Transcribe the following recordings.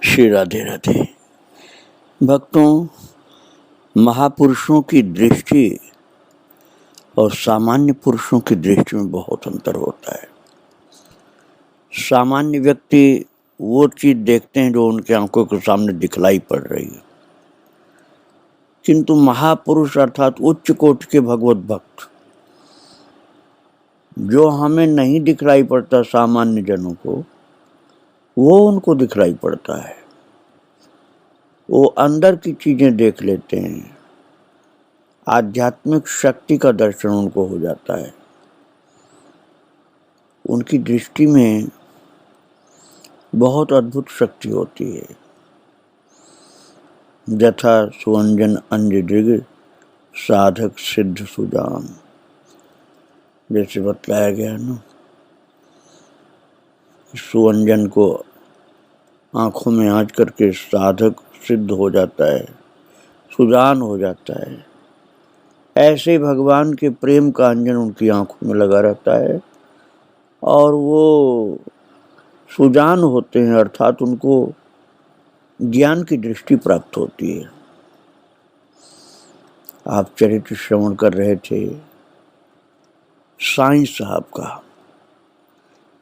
श्री राधे राधे। भक्तों, महापुरुषों की दृष्टि और सामान्य पुरुषों की दृष्टि में बहुत अंतर होता है। सामान्य व्यक्ति वो चीज देखते हैं जो उनके आंखों के सामने दिखलाई पड़ रही है, किंतु महापुरुष अर्थात उच्च कोटि के भगवत भक्त जो हमें नहीं दिखलाई पड़ता, सामान्य जनों को वो उनको दिखलाई पड़ता है। वो अंदर की चीजें देख लेते हैं, आध्यात्मिक शक्ति का दर्शन उनको हो जाता है। उनकी दृष्टि में बहुत अद्भुत शक्ति होती है। यथा सुअंजन अंजदृग साधक सिद्ध सुजान, जैसे बतलाया गया ना, सुअंजन को आंखों में आंच करके साधक सिद्ध हो जाता है, सुजान हो जाता है। ऐसे भगवान के प्रेम का अंजन उनकी आंखों में लगा रहता है और वो सुजान होते हैं, अर्थात उनको ज्ञान की दृष्टि प्राप्त होती है। आप चरित्र श्रवण कर रहे थे साईं साहब का,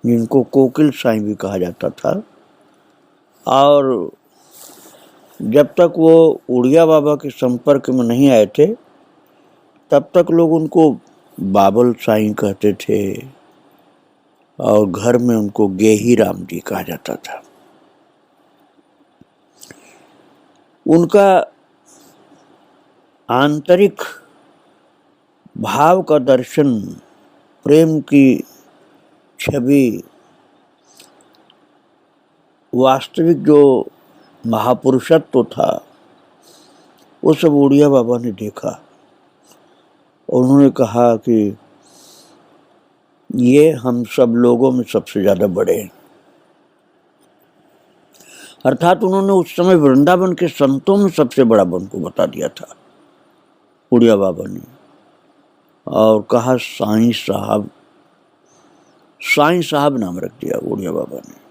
जिनको कोकिल साईं भी कहा जाता था, और जब तक वो उड़िया बाबा के संपर्क में नहीं आए थे तब तक लोग उनको बाबल साईं कहते थे और घर में उनको गेही राम जी कहा जाता था। उनका आंतरिक भाव का दर्शन, प्रेम की छवि, वास्तविक जो महापुरुषत्व था वो सब उड़िया बाबा ने देखा। उन्होंने कहा कि ये हम सब लोगों में सबसे ज्यादा बड़े हैं। अर्थात उन्होंने उस समय वृंदावन के संतों में सबसे बड़ा बन को बता दिया था उड़िया बाबा ने, और कहा साईं साहब। साईं साहब नाम रख दिया उड़िया बाबा ने।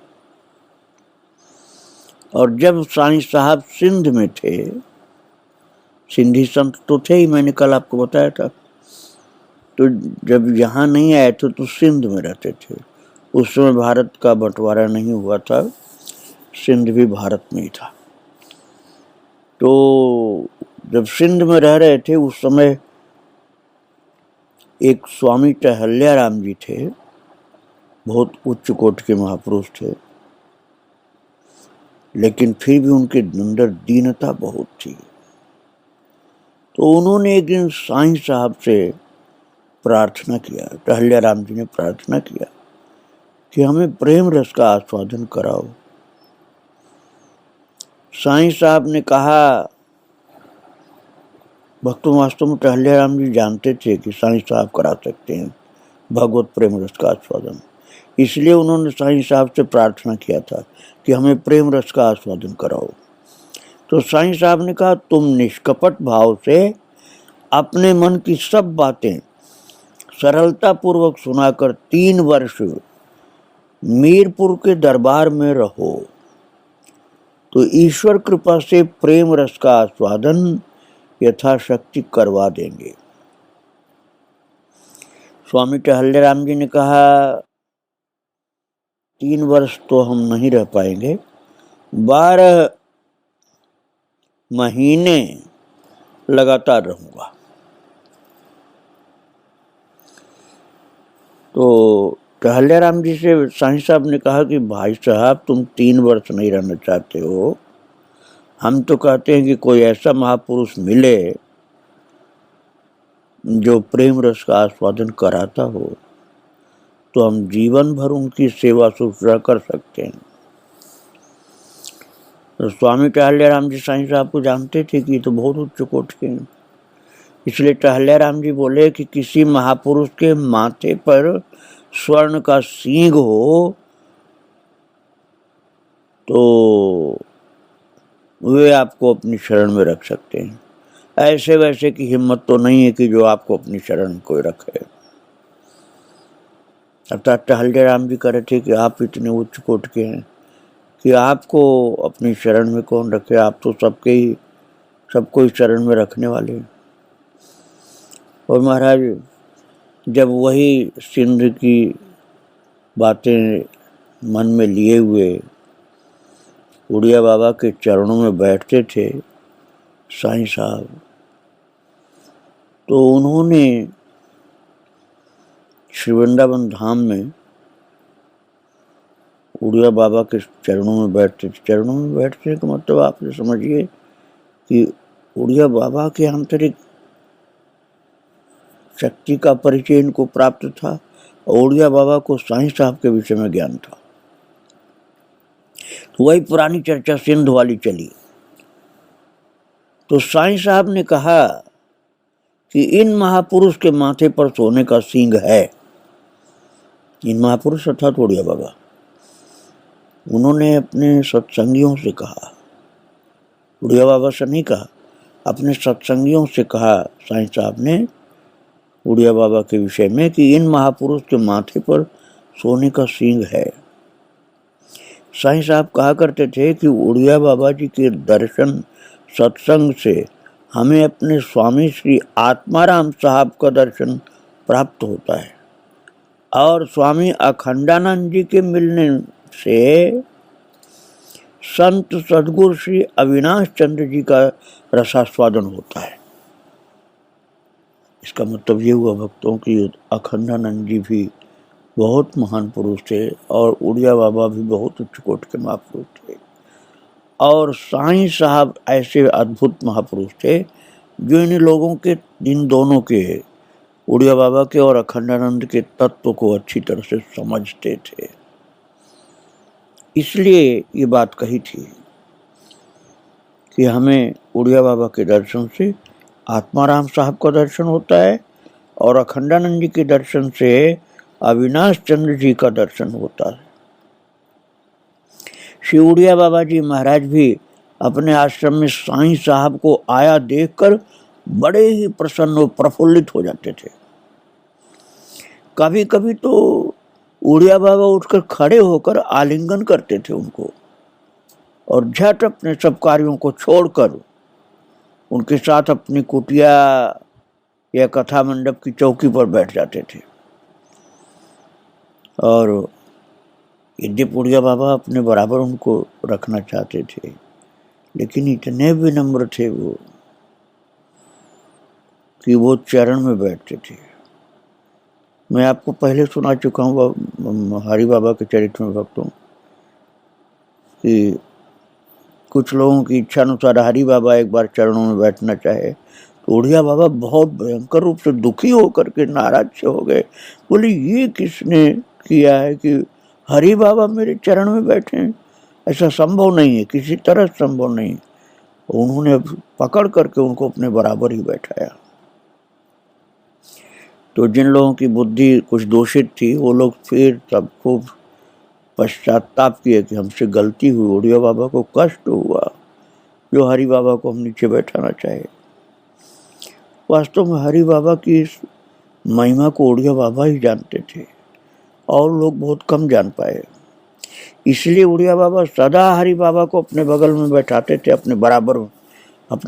और जब साईं साहब सिंध में थे, सिंधी संत तो थे ही, मैंने कल आपको बताया था, तो जब यहाँ नहीं आए थे तो सिंध में रहते थे। उस समय भारत का बंटवारा नहीं हुआ था, सिंध भी भारत में ही था। तो जब सिंध में रह रहे थे उस समय एक स्वामी टहल्याराम जी थे, बहुत उच्च कोटि के महापुरुष थे, लेकिन फिर भी उनके अंदर दीनता बहुत थी। तो उन्होंने एक दिन साईं साहब से प्रार्थना किया, टहल्याराम जी ने प्रार्थना किया कि हमें प्रेम रस का आस्वादन कराओ। साईं साहब ने कहा, भक्तों वास्तव में टहल्याराम जी जानते थे कि साईं साहब करा सकते हैं भगवत प्रेम रस का आस्वादन, इसलिए उन्होंने साईं साहब से प्रार्थना किया था कि हमें प्रेम रस का आस्वादन कराओ। तो साईं साहब ने कहा, तुम निष्कपट भाव से अपने मन की सब बातें सरलता पूर्वक सुनाकर 3 वर्ष मीरपुर के दरबार में रहो, तो ईश्वर कृपा से प्रेम रस का आस्वादन यथाशक्ति करवा देंगे। स्वामी टहल्याराम जी ने कहा, 3 वर्ष तो हम नहीं रह पाएंगे, 12 महीने लगातार रहूंगा। तो टहल्याराम जी से साईं साहब ने कहा कि भाई साहब, तुम 3 वर्ष नहीं रहना चाहते हो, हम तो कहते हैं कि कोई ऐसा महापुरुष मिले जो प्रेम रस का आस्वादन कराता हो तो हम जीवन भर उनकी सेवा शुश्रूषा कर सकते हैं। तो स्वामी टहल्याराम जी साईं साहब को जानते थे कि तो बहुत उच्च कोटि के हैं, इसलिए टहल्याराम जी बोले कि किसी महापुरुष के माथे पर स्वर्ण का सींग हो तो वे आपको अपनी शरण में रख सकते हैं। ऐसे वैसे की हिम्मत तो नहीं है कि जो आपको अपनी शरण कोई रखे। अर्थात टहल्याराम जी कह रहे थे कि आप इतने उच्च कोटि के हैं कि आपको अपनी शरण में कौन रखे, आप तो सबको इस शरण में रखने वाले हैं। और महाराज जब वही सिंध की बातें मन में लिए हुए उड़िया बाबा के चरणों में बैठते थे साईं साहब, तो उन्होंने श्री वृंदावन धाम में उड़िया बाबा के चरणों में बैठते थे। चरणों में बैठने का मतलब आप ये समझिए कि उड़िया बाबा के आंतरिक शक्ति का परिचय इनको प्राप्त था और उड़िया बाबा को साईं साहब के विषय में ज्ञान था। तो वही पुरानी चर्चा सिंध वाली चली। तो साईं साहब ने कहा कि इन महापुरुष के माथे पर सोने का सींग है। इन महापुरुष अर्थात उड़िया बाबा, उन्होंने अपने सत्संगियों से कहा, उड़िया बाबा से नहीं कहा, अपने सत्संगियों से कहा साईं साहब ने उड़िया बाबा के विषय में कि इन महापुरुष के माथे पर सोने का सींग है। साईं साहब कहा करते थे कि उड़िया बाबा जी के दर्शन सत्संग से हमें अपने स्वामी श्री आत्माराम साहब का दर्शन प्राप्त होता है और स्वामी अखंडानंद जी के मिलने से संत सद्गुरु श्री अविनाश चंद्र जी का रसास्वादन होता है। इसका मतलब ये हुआ भक्तों की अखंडानंद जी भी बहुत महान पुरुष थे और उड़िया बाबा भी बहुत उच्च कोटि के महापुरुष थे और साईं साहब ऐसे अद्भुत महापुरुष थे जो इन लोगों के, इन दोनों के, उड़िया बाबा के और अखंडानंद के तत्व को अच्छी तरह से समझते थे। इसलिए ये बात कही थी कि हमें उड़िया बाबा के दर्शन से आत्माराम साहब का दर्शन होता है और अखंडानंद जी के दर्शन से अविनाश चंद्र जी का दर्शन होता है। श्री उड़िया बाबा जी महाराज भी अपने आश्रम में साईं साहब को आया देखकर बड़े ही प्रसन्न और प्रफुल्लित हो जाते थे। कभी कभी तो उड़िया बाबा उठकर खड़े होकर आलिंगन करते थे उनको और झट अपने सब कार्यों को छोड़कर उनके साथ अपनी कुटिया या कथा मंडप की चौकी पर बैठ जाते थे। और यद्यपि उड़िया बाबा अपने बराबर उनको रखना चाहते थे, लेकिन इतने विनम्र थे वो कि वो चरण में बैठते थे। मैं आपको पहले सुना चुका हूँ हरि बाबा के चरित्र में भक्तों कि कुछ लोगों की इच्छा अनुसार हरि बाबा एक बार चरणों में बैठना चाहे तो उड़िया बाबा बहुत भयंकर रूप से दुखी होकर के नाराज से हो गए। बोले ये किसने किया है कि हरि बाबा मेरे चरण में बैठे? ऐसा संभव नहीं है, किसी तरह संभव नहीं। उन्होंने पकड़ करके उनको अपने बराबर ही बैठाया। तो जिन लोगों की बुद्धि कुछ दोषित थी वो लोग फिर तब खूब पश्चाताप किए कि हमसे गलती हुई, उड़िया बाबा को कष्ट हुआ जो हरि बाबा को हम नीचे बैठाना चाहे। वास्तव में हरि बाबा की इस महिमा को उड़िया बाबा ही जानते थे और लोग बहुत कम जान पाए। इसलिए उड़िया बाबा सदा हरि बाबा को अपने बगल में बैठाते थे, अपने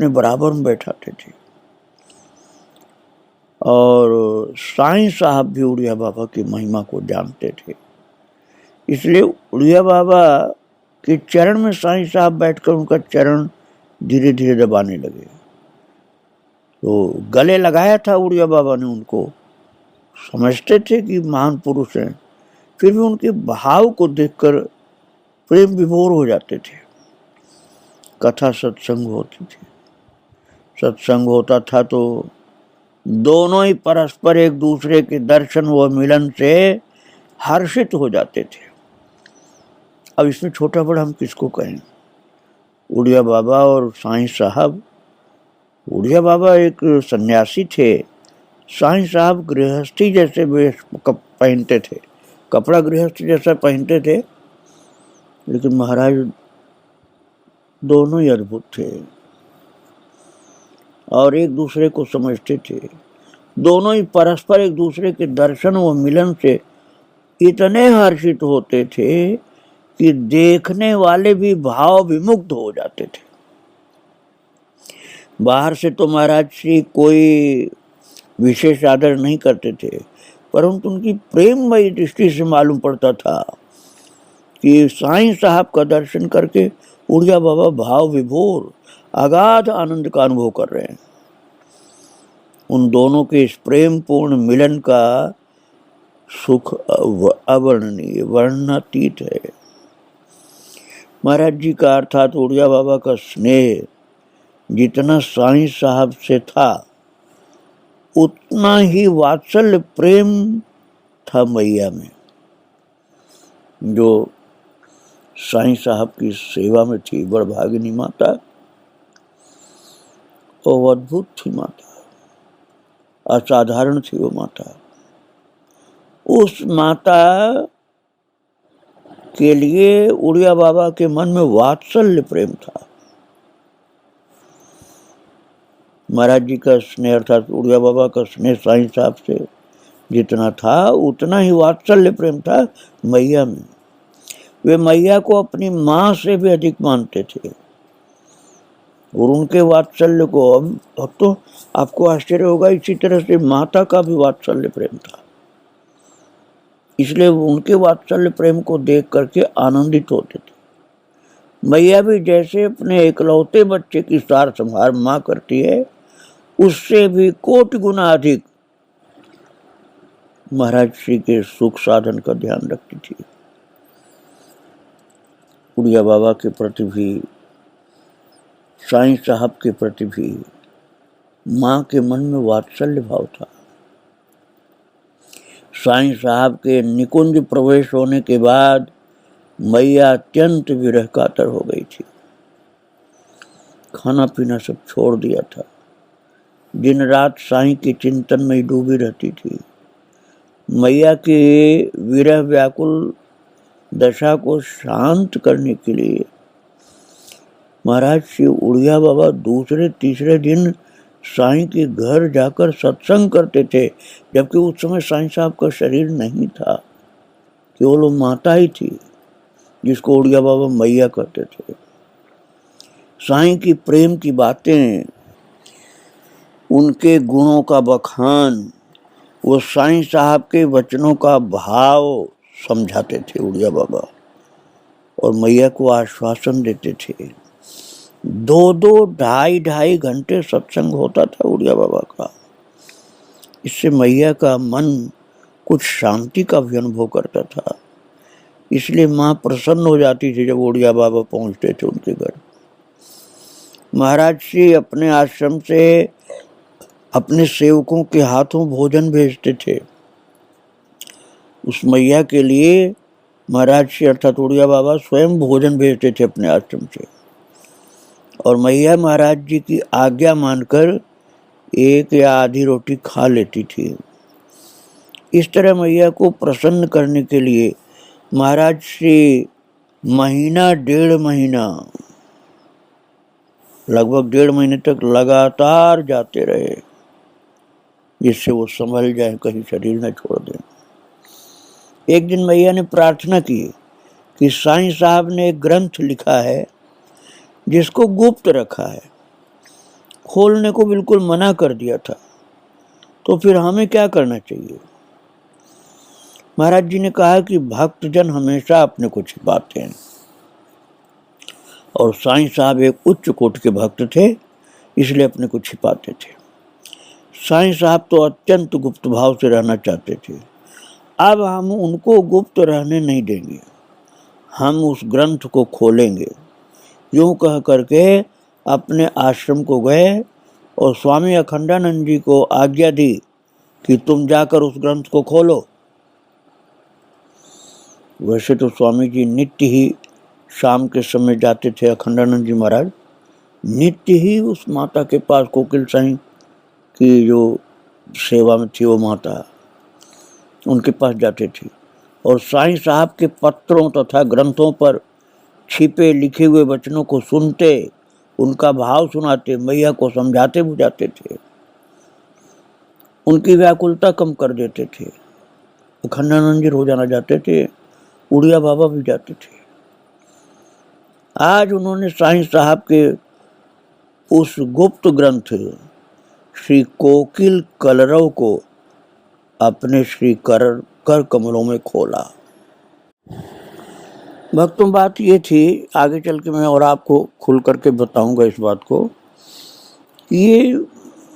बराबर में बैठाते थे। और साईं साहब भी उड़िया बाबा की महिमा को जानते थे, इसलिए उड़िया बाबा के चरण में साईं साहब बैठकर उनका चरण धीरे धीरे दबाने लगे। तो गले लगाया था उड़िया बाबा ने उनको, समझते थे कि महान पुरुष हैं, फिर भी उनके भाव को देखकर प्रेम विभोर हो जाते थे। कथा सत्संग होती थी, सत्संग होता था तो दोनों ही परस्पर एक दूसरे के दर्शन व मिलन से हर्षित हो जाते थे। अब इसमें छोटा बड़ा हम किसको कहें? उड़िया बाबा और साईं साहब। उड़िया बाबा एक सन्यासी थे, साईं साहब गृहस्थी जैसे वेश पहनते थे, कपड़ा गृहस्थी जैसा पहनते थे, लेकिन महाराज दोनों ही अद्भुत थे और एक दूसरे को समझते थे। दोनों ही परस्पर एक दूसरे के दर्शन व मिलन से इतने हर्षित होते थे कि देखने वाले भी भाव विमुग्ध हो जाते थे। बाहर से तो महाराज श्री कोई विशेष आदर नहीं करते थे, परंतु उनकी प्रेममयी दृष्टि से मालूम पड़ता था कि साईं साहब का दर्शन करके उड़िया बाबा भाव विभोर अगाध आनंद का अनुभव कर रहे हैं। उन दोनों के इस प्रेम पूर्ण मिलन का सुख अवर्णनीय, वर्णनातीत है। महाराज जी का अर्थात उड़िया बाबा का स्नेह जितना साईं साहब से था, उतना ही वात्सल्य प्रेम था मैया में, जो साईं साहब की सेवा में थी। बड़भागिनी माता और अद्भुत थी माता, असाधारण थी वो माता। उस माता के लिए उड़िया बाबा के मन में वात्सल्य प्रेम था। महाराज जी का स्नेह अर्थात उड़िया बाबा का स्नेह साईं साहब से जितना था, उतना ही वात्सल्य प्रेम था मैया में। वे मैया को अपनी माँ से भी अधिक मानते थे और उनके वात्सल्य को, अब तो आपको आश्चर्य होगा, इसी तरह से माता का भी वात्सल्य प्रेम था। इसलिए उनके वात्सल्य प्रेम को देख करके आनंदित होते थे। मैया भी जैसे अपने एकलौते बच्चे की सार संभार माँ करती है, उससे भी कोटि गुना अधिक महाराज श्री के सुख साधन का ध्यान रखती थी। उड़िया बाबा के प्रति भी, साईं साहब के प्रति भी माँ के मन में वात्सल्य भाव था। साईं साहब के निकुंज प्रवेश होने के बाद मैया अत्यंत विरह कातर हो गई थी। खाना पीना सब छोड़ दिया था, दिन रात साईं के चिंतन में ही डूबी रहती थी। मैया के विरह व्याकुल दशा को शांत करने के लिए महाराज श्री उड़िया बाबा दूसरे तीसरे दिन साईं के घर जाकर सत्संग करते थे, जबकि उस समय साईं साहब का शरीर नहीं था, केवल वो माता ही थी जिसको उड़िया बाबा मैया कहते थे। साईं की प्रेम की बातें, उनके गुणों का बखान, वो साईं साहब के वचनों का भाव समझाते थे उड़िया बाबा और मैया को आश्वासन देते थे। 2-2, 2.5 घंटे सत्संग होता था उड़िया बाबा का। इससे मैया का मन कुछ शांति का भी अनुभव करता था। इसलिए माँ प्रसन्न हो जाती थी जब उड़िया बाबा पहुंचते थे उनके घर। महाराज श्री अपने आश्रम से अपने सेवकों के हाथों भोजन भेजते थे। उस मैया के लिए महाराज श्री अर्थात उड़िया बाबा स्वयं भोजन भेजते थे अपने आश्रम से, और मैया महाराज जी की आज्ञा मानकर 1 या आधी रोटी खा लेती थी। इस तरह मैया को प्रसन्न करने के लिए महाराज श्री महीना 1.5 महीना, लगभग 1.5 महीने तक लगातार जाते रहे, जिससे वो संभल जाए, कहीं शरीर न छोड़ दें। एक दिन मैया ने प्रार्थना की कि साईं साहब ने एक ग्रंथ लिखा है जिसको गुप्त रखा है, खोलने को बिल्कुल मना कर दिया था, तो फिर हमें क्या करना चाहिए। महाराज जी ने कहा कि भक्तजन हमेशा अपने को छिपाते हैं, और साईं साहब एक उच्च कोटि के भक्त थे, इसलिए अपने को छिपाते थे। साईं साहब तो अत्यंत गुप्त भाव से रहना चाहते थे। अब हम उनको गुप्त रहने नहीं देंगे, हम उस ग्रंथ को खोलेंगे। यूं कह करके अपने आश्रम को गए और स्वामी अखंडानंद जी को आज्ञा दी कि तुम जाकर उस ग्रंथ को खोलो। वैसे तो स्वामी जी नित्य ही शाम के समय जाते थे, अखंडानंद जी महाराज नित्य ही उस माता के पास, कोकिल साईं की जो सेवा में थी वो माता, उनके पास जाते थे और साईं साहब के पत्रों तथा ग्रंथों पर छिपे लिखे हुए वचनों को सुनते, उनका भाव सुनाते, मैया को समझाते बुझाते थे, उनकी व्याकुलता कम कर देते थे। अखंडानंद जी रोजाना जाते थे, उड़िया बाबा भी जाते थे। आज उन्होंने साईं साहब के उस गुप्त ग्रंथ श्री कोकिल कलरव को अपने श्री कर कमलों में खोला। भक्तों, बात ये थी, आगे चल के मैं और आपको खुल करके बताऊंगा इस बात को। ये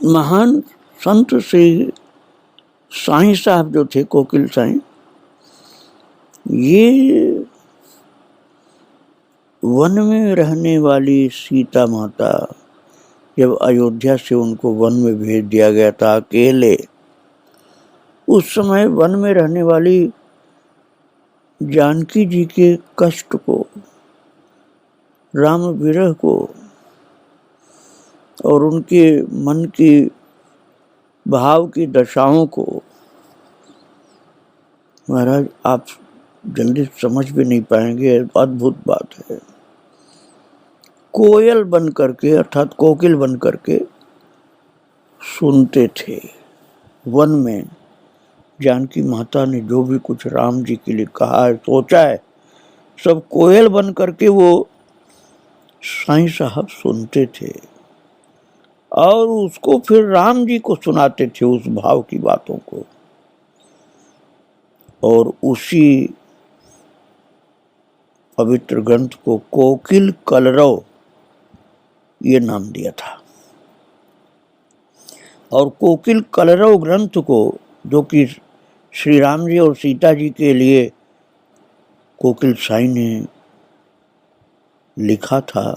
महान संत श्री साईं साहब जो थे, कोकिल साईं, ये वन में रहने वाली सीता माता, जब अयोध्या से उनको वन में भेज दिया गया था अकेले, उस समय वन में रहने वाली जानकी जी के कष्ट को, राम विरह को और उनके मन की भाव की दशाओं को महाराज आप जल्दी समझ भी नहीं पाएंगे। अद्भुत बात है। कोयल बन करके, अर्थात कोकिल बन करके सुनते थे वन में। जानकी माता ने जो भी कुछ राम जी के लिए कहा है, सोचा है, सब कोयल बन करके वो साईं साहब सुनते थे और उसको फिर राम जी को सुनाते थे, उस भाव की बातों को। और उसी पवित्र ग्रंथ को कोकिल कलरव ये नाम दिया था। और कोकिल कलरव ग्रंथ को, जो कि श्री राम जी और सीता जी के लिए कोकिल साईं ने लिखा था,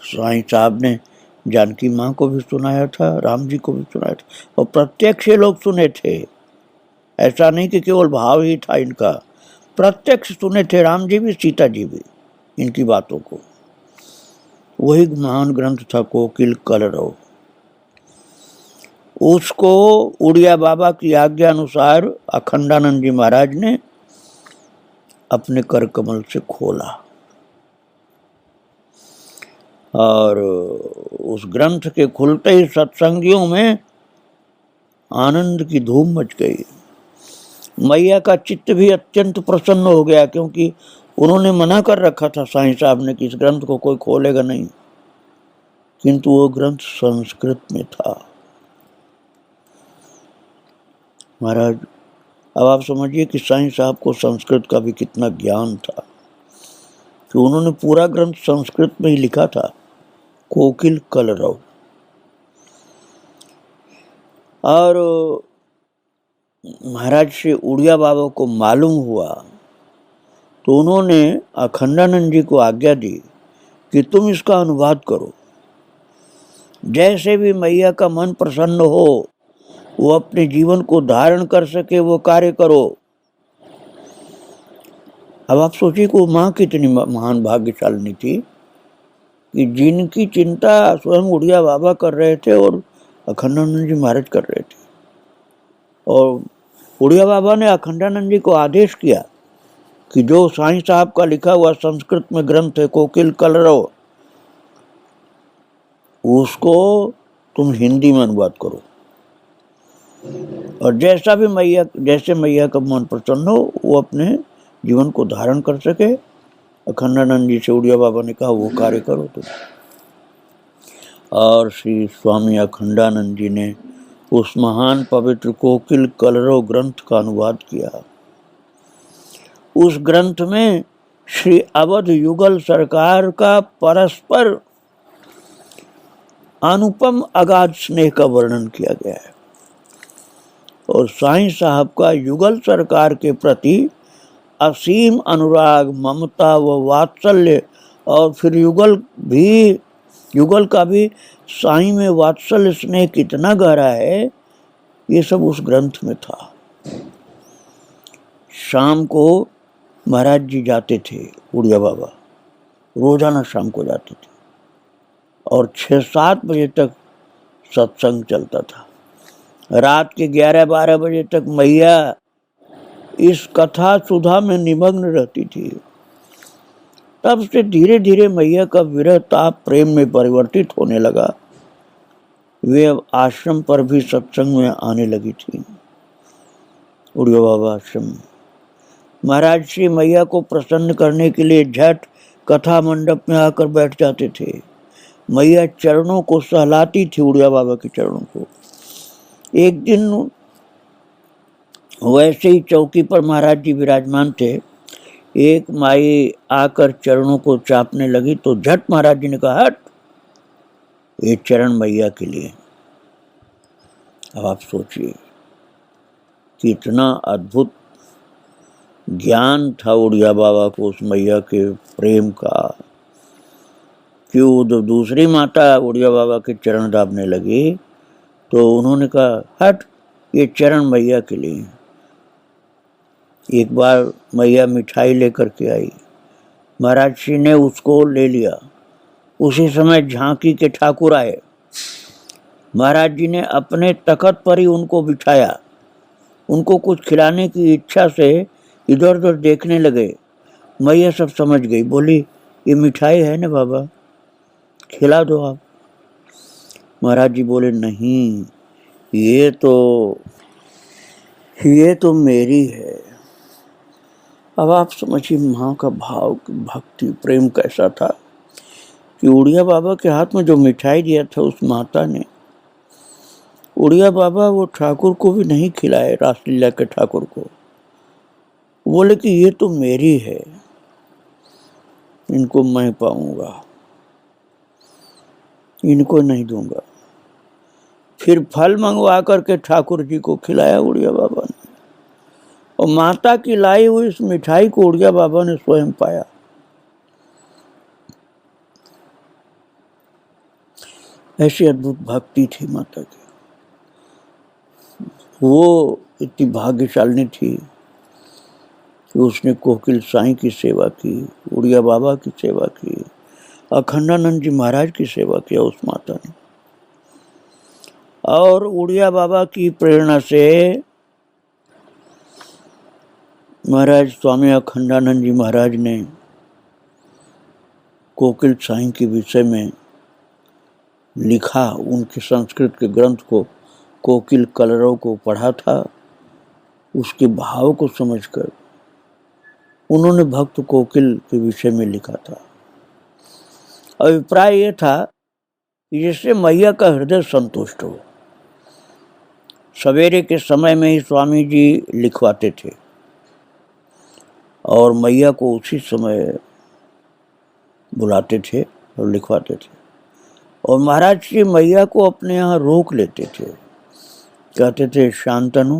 साईं साहब ने जानकी माँ को भी सुनाया था, राम जी को भी सुनाया था, और प्रत्यक्ष ये लोग सुने थे। ऐसा नहीं कि केवल भाव ही था इनका, प्रत्यक्ष सुने थे राम जी भी, सीता जी भी इनकी बातों को। वही महान ग्रंथ था कोकिल कलरव। उसको उड़िया बाबा की आज्ञा अनुसार अखंडानंद जी महाराज ने अपने कर कमल से खोला और उस ग्रंथ के खुलते ही सत्संगियों में आनंद की धूम मच गई। मैया का चित्त भी अत्यंत प्रसन्न हो गया, क्योंकि उन्होंने मना कर रखा था साईं साहब ने कि इस ग्रंथ को कोई खोलेगा नहीं, किंतु वो ग्रंथ संस्कृत में था। महाराज, अब आप समझिए कि साईं साहब को संस्कृत का भी कितना ज्ञान था कि उन्होंने पूरा ग्रंथ संस्कृत में ही लिखा था, कोकिल कलरव। और महाराज श्री उड़िया बाबा को मालूम हुआ तो उन्होंने अखंडानंद जी को आज्ञा दी कि तुम इसका अनुवाद करो, जैसे भी मैया का मन प्रसन्न हो, वो अपने जीवन को धारण कर सके, वो कार्य करो। अब आप सोचिए कि वो माँ कितनी महान भाग्यशालिनी थी कि जिनकी चिंता स्वयं उड़िया बाबा कर रहे थे और अखंडानंद जी महाराज कर रहे थे। और उड़िया बाबा ने अखंडानंद जी को आदेश किया कि जो साईं साहब का लिखा हुआ संस्कृत में ग्रंथ है कोकिल कलरव, उसको तुम हिंदी में अनुवाद करो, और जैसा भी जैसे मैया का मन प्रसन्न हो, वो अपने जीवन को धारण कर सके। अखंडानंद जी से उड़िया बाबा ने कहा वो कार्य करो तुम। और श्री स्वामी अखंडानंद जी ने उस महान पवित्र कोकिल कलरव ग्रंथ का अनुवाद किया। उस ग्रंथ में श्री अवध युगल सरकार का परस्पर अनुपम अगाध स्नेह का वर्णन किया गया है, और साईं साहब का युगल सरकार के प्रति असीम अनुराग, ममता व वात्सल्य, और फिर युगल का भी साईं में वात्सल्य स्नेह कितना गहरा है, ये सब उस ग्रंथ में था। शाम को महाराज जी जाते थे, उड़िया बाबा रोजाना शाम को जाते थे, और 6-7 बजे तक सत्संग चलता था। रात के 11-12 बजे तक मैया इस कथा सुधा में निमग्न रहती थी। तब से धीरे धीरे मैया का विरह ताप प्रेम में परिवर्तित होने लगा। वे अब आश्रम पर भी सत्संग में आने लगी थी, उड़िया बाबा आश्रम में। महाराज श्री मैया को प्रसन्न करने के लिए झट कथा मंडप में आकर बैठ जाते थे। मैया चरणों को सहलाती थी, उड़िया बाबा के चरणों को। एक दिन वैसे ही चौकी पर महाराज जी विराजमान थे। एक माई आकर चरणों को चापने लगी तो झट महाराज जी ने कहा, हट, ये चरण मैया के लिए। अब आप सोचिए कितना अद्भुत ज्ञान था उड़िया बाबा को उस मैया के प्रेम का, कि वो जब दूसरी माता उड़िया बाबा के चरण दाबने लगी तो उन्होंने कहा, हट, ये चरण मैया के लिए। एक बार मैया मिठाई लेकर के आई, महाराज श्री ने उसको ले लिया। उसी समय झांकी के ठाकुर आए। महाराज जी ने अपने तख्त पर ही उनको बिठाया। उनको कुछ खिलाने की इच्छा से इधर उधर देखने लगे। मैया सब समझ गई, बोली, ये मिठाई है ना बाबा, खिला दो आप। महाराज जी बोले, नहीं, ये तो मेरी है। अब आप समझिए माँ का भाव, भक्ति, प्रेम कैसा था कि उड़िया बाबा के हाथ में जो मिठाई दिया था उस माता ने, उड़िया बाबा वो ठाकुर को भी नहीं खिलाए, रासलीला के ठाकुर को। बोले कि ये तो मेरी है, इनको मैं पाऊंगा, इनको नहीं दूंगा। फिर फल मंगवा करके ठाकुर जी को खिलाया उड़िया बाबा ने, और माता की लाई हुई इस मिठाई को उड़िया बाबा ने स्वयं पाया। ऐसी अद्भुत भक्ति थी माता की। वो इतनी भाग्यशालिनी थी कि उसने कोकिल साईं की सेवा की, उड़िया बाबा की सेवा की, अखंडानंद जी महाराज की सेवा किया उस माता ने। और उड़िया बाबा की प्रेरणा से महाराज स्वामी अखंडानंद जी महाराज ने कोकिल साईं के विषय में लिखा। उनके संस्कृत के ग्रंथ को, कोकिल कलरव को पढ़ा था। उसके भाव को समझकर उन्होंने भक्त कोकिल के विषय में लिखा था। अभिप्राय यह था कि जिससे मैया का हृदय संतुष्ट हो। सवेरे के समय में ही स्वामी जी लिखवाते थे और मैया को उसी समय बुलाते थे और लिखवाते थे। और महाराज जी मैया को अपने यहाँ रोक लेते थे, कहते थे, शांतनु।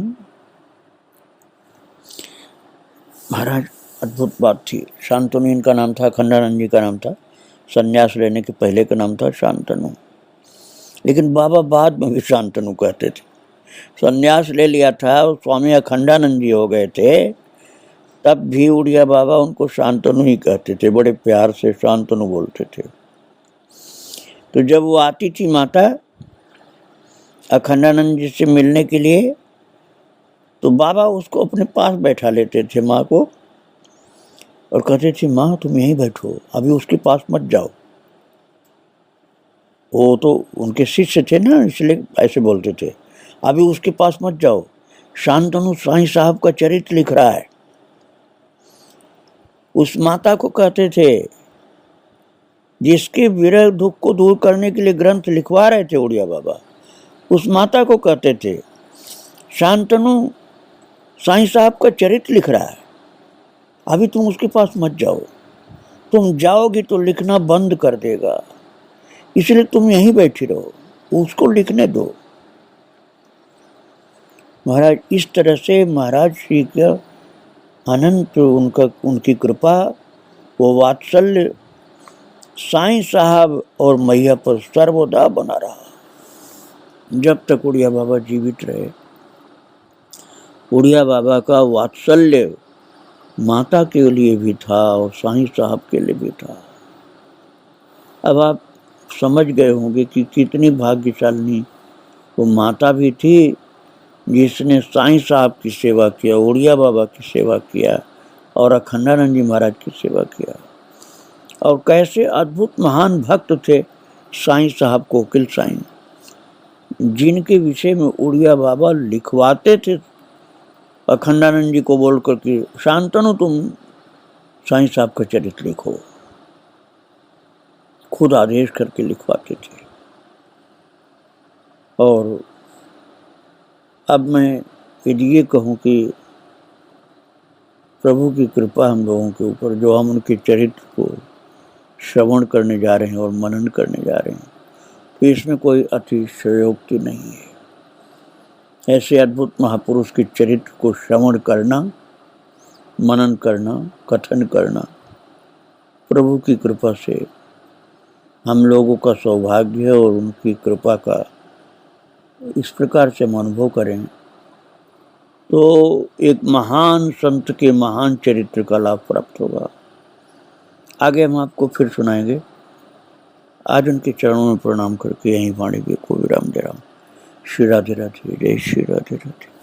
महाराज, अद्भुत बात थी। शांतनु इनका नाम था, अखंडानंद जी का नाम था। संन्यास लेने के पहले का नाम था शांतनु, लेकिन बाबा बाद में भी शांतनु कहते थे। संन्यास ले लिया था और स्वामी अखंडानंद जी हो गए थे, तब भी उड़िया बाबा उनको शांतनु ही कहते थे, बड़े प्यार से शांतनु बोलते थे। तो जब वो आती थी माता अखंडानंद जी से मिलने के लिए, तो बाबा उसको अपने पास बैठा लेते थे, माँ को, और कहते थे, माँ तुम यहीं बैठो, अभी उसके पास मत जाओ। वो तो उनके शिष्य थे ना, इसलिए ऐसे बोलते थे, अभी उसके पास मत जाओ, शांतनु साईं साहब का चरित्र लिख रहा है। उस माता को कहते थे, जिसके विरह दुख को दूर करने के लिए ग्रंथ लिखवा रहे थे उड़िया बाबा, उस माता को कहते थे, शांतनु साईं साहब का चरित्र लिख रहा है, अभी तुम उसके पास मत जाओ, तुम जाओगी तो लिखना बंद कर देगा, इसलिए तुम यहीं बैठी रहो, उसको लिखने दो। महाराज, इस तरह से महाराज श्री का अनंत उनकी कृपा, वो वात्सल्य साईं साहब और मैया पर सर्वदा बना रहा। जब तक उड़िया बाबा जीवित रहे, उड़िया बाबा का वात्सल्य माता के लिए भी था और साईं साहब के लिए भी था। अब आप समझ गए होंगे कि कितनी भाग्यशालिनी वो माता भी थी, जिसने साईं साहब की सेवा किया, उड़िया बाबा की सेवा किया और अखंडानंद जी महाराज की सेवा किया। और कैसे अद्भुत महान भक्त थे साईं साहब, कोकिल साईं, जिनके विषय में उड़िया बाबा लिखवाते थे अखंडानंद जी को बोल करके, शांतनु तुम साईं साहब का चरित्र लिखो, खुद आदेश करके लिखवाते थे। और अब मैं यदि ये कहूँ कि प्रभु की कृपा हम लोगों के ऊपर, जो हम उनके चरित्र को श्रवण करने जा रहे हैं और मनन करने जा रहे हैं, तो इसमें कोई अतिशयोक्ति नहीं है। ऐसे अद्भुत महापुरुष के चरित्र को श्रवण करना, मनन करना, कथन करना प्रभु की कृपा से हम लोगों का सौभाग्य है। और उनकी कृपा का इस प्रकार से हम अनुभव करें तो एक महान संत के महान चरित्र का लाभ प्राप्त होगा। आगे हम आपको फिर सुनाएंगे। आज उनके चरणों में प्रणाम करके यहीं वाणी को विराम दे रहा हूँ। श्री राधे राधे, जय श्री राधे राधे।